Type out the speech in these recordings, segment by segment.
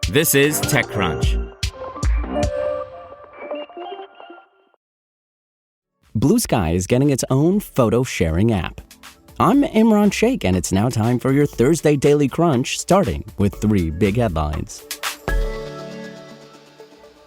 This is TechCrunch. Bluesky is getting its own photo-sharing app. I'm Imran Sheikh, and it's now time for your Thursday Daily Crunch, starting with 3 big headlines.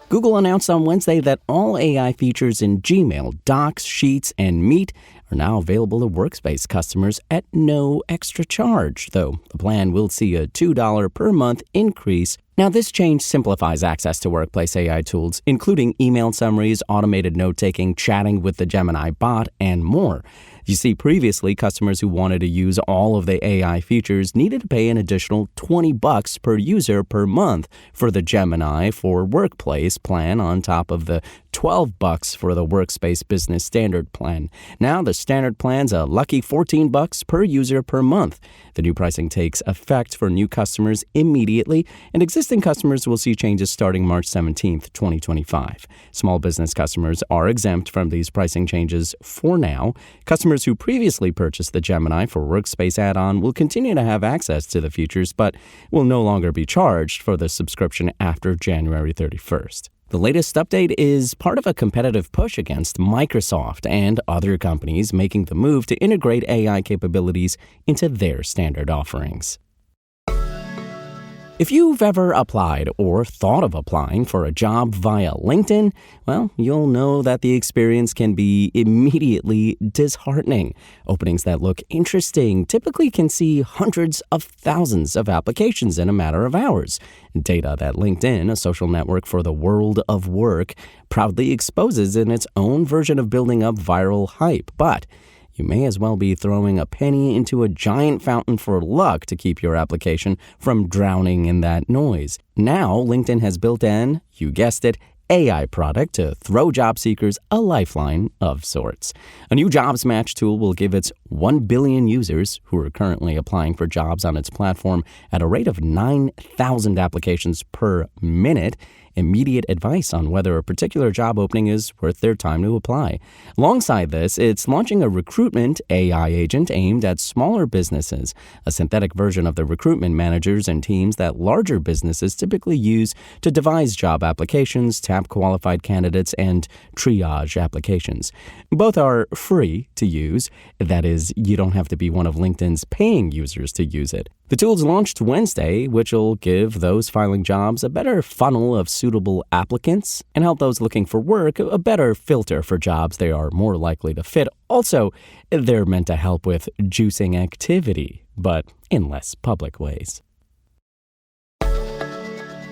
Google announced on Wednesday that all AI features in Gmail, Docs, Sheets, and Meet are now available to Workspace customers at no extra charge, though the plan will see a $2 per month increase. Now, this change simplifies access to workplace AI tools, including email summaries, automated note-taking, chatting with the Gemini bot, and more. You see, previously, customers who wanted to use all of the AI features needed to pay an additional $20 per user per month for the Gemini for Workplace plan on top of the $12 for the Workspace Business Standard plan. Now, the standard plan's a lucky $14 per user per month. The new pricing takes effect for new customers immediately, and existing customers will see changes starting March 17th, 2025. Small business customers are exempt from these pricing changes for now. Customers who previously purchased the Gemini for Workspace add-on will continue to have access to the features, but will no longer be charged for the subscription after January 31st. The latest update is part of a competitive push against Microsoft and other companies making the move to integrate AI capabilities into their standard offerings. If you've ever applied or thought of applying for a job via LinkedIn, well, you'll know that the experience can be immediately disheartening. Openings that look interesting typically can see hundreds of thousands of applications in a matter of hours. Data that LinkedIn, a social network for the world of work, proudly exposes in its own version of building up viral hype. But you may as well be throwing a penny into a giant fountain for luck to keep your application from drowning in that noise. Now, LinkedIn has built in, you guessed it, AI product to throw job seekers a lifeline of sorts. A new jobs match tool will give its 1 billion users who are currently applying for jobs on its platform at a rate of 9,000 applications per minute immediate advice on whether a particular job opening is worth their time to apply. Alongside this, it's launching a recruitment AI agent aimed at smaller businesses, a synthetic version of the recruitment managers and teams that larger businesses typically use to devise job applications, tap qualified candidates, and triage applications. Both are free to use. That is, you don't have to be one of LinkedIn's paying users to use it. The tool's launched Wednesday, which will give those filing jobs a better funnel of suitable applicants and help those looking for work a better filter for jobs they are more likely to fit. Also, they're meant to help with juicing activity, but in less public ways.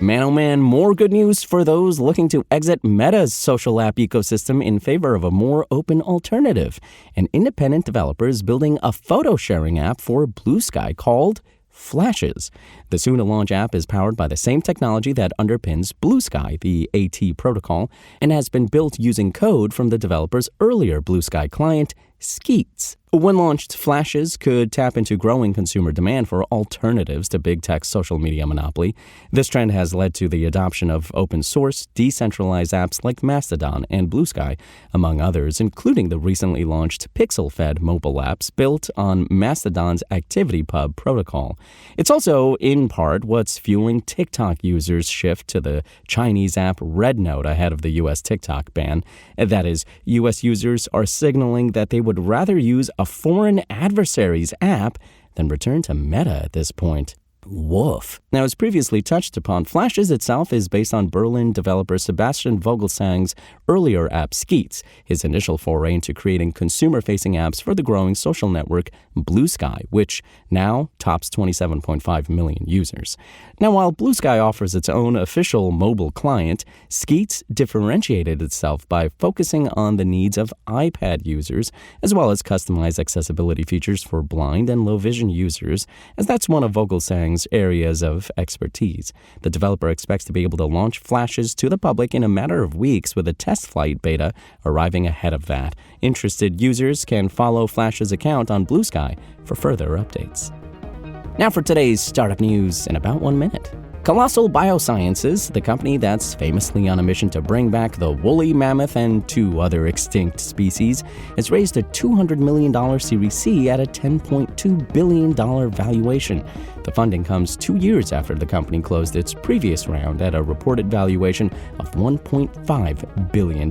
Man, oh man, more good news for those looking to exit Meta's social app ecosystem in favor of a more open alternative. An independent developer is building a photo-sharing app for Bluesky called Flashes. The soon-to-launch app is powered by the same technology that underpins Bluesky, the AT protocol, and has been built using code from the developer's earlier Bluesky client, Skeets. When launched, Flashes could tap into growing consumer demand for alternatives to big tech's social media monopoly. This trend has led to the adoption of open-source, decentralized apps like Mastodon and Bluesky, among others, including the recently launched pixel-fed mobile apps built on Mastodon's ActivityPub protocol. It's also, in part, what's fueling TikTok users' shift to the Chinese app RedNote ahead of the U.S. TikTok ban. That is, U.S. users are signaling that they would rather use a foreign adversary's app than return to Meta at this point. Woof. Now, as previously touched upon, Flashes itself is based on Berlin developer Sebastian Vogelsang's earlier app Skeets, his initial foray into creating consumer-facing apps for the growing social network Bluesky, which now tops 27.5 million users. Now, while Bluesky offers its own official mobile client, Skeets differentiated itself by focusing on the needs of iPad users, as well as customized accessibility features for blind and low-vision users, as that's one of Vogelsang's areas of expertise. The developer expects to be able to launch Flashes to the public in a matter of weeks, with a test flight beta arriving ahead of that. Interested users can follow Flash's account on Bluesky for further updates. Now for today's startup news in about 1 minute. Colossal Biosciences, the company that's famously on a mission to bring back the woolly mammoth and 2 other extinct species, has raised a $200 million Series C at a $10.2 billion valuation. The funding comes 2 years after the company closed its previous round at a reported valuation of $1.5 billion.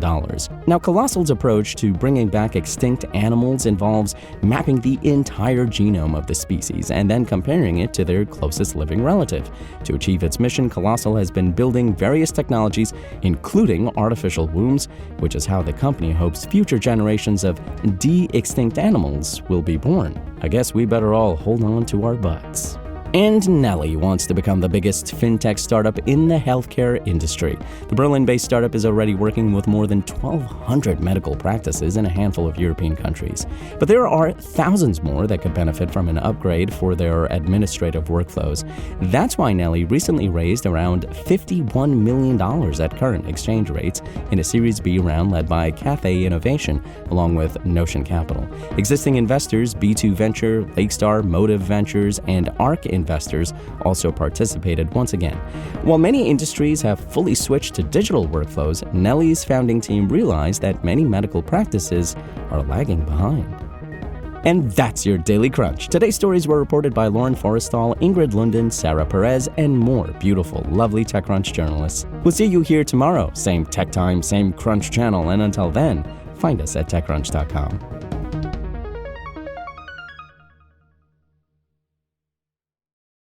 Now, Colossal's approach to bringing back extinct animals involves mapping the entire genome of the species and then comparing it to their closest living relative. To achieve its mission, Colossal has been building various technologies, including artificial wombs, which is how the company hopes future generations of de-extinct animals will be born. I guess we better all hold on to our butts. And Nelly wants to become the biggest fintech startup in the healthcare industry. The Berlin-based startup is already working with more than 1,200 medical practices in a handful of European countries. But there are thousands more that could benefit from an upgrade for their administrative workflows. That's why Nelly recently raised around $51 million at current exchange rates in a Series B round led by Cathay Innovation, along with Notion Capital. Existing investors B2 Venture, Lakestar, Motive Ventures, and ARC investors also participated once again. While many industries have fully switched to digital workflows, Nelly's founding team realized that many medical practices are lagging behind. And that's your Daily Crunch. Today's stories were reported by Lauren Forrestal, Ingrid Lunden, Sarah Perez, and more beautiful, lovely TechCrunch journalists. We'll see you here tomorrow. Same tech time, same Crunch channel, and until then, find us at TechCrunch.com.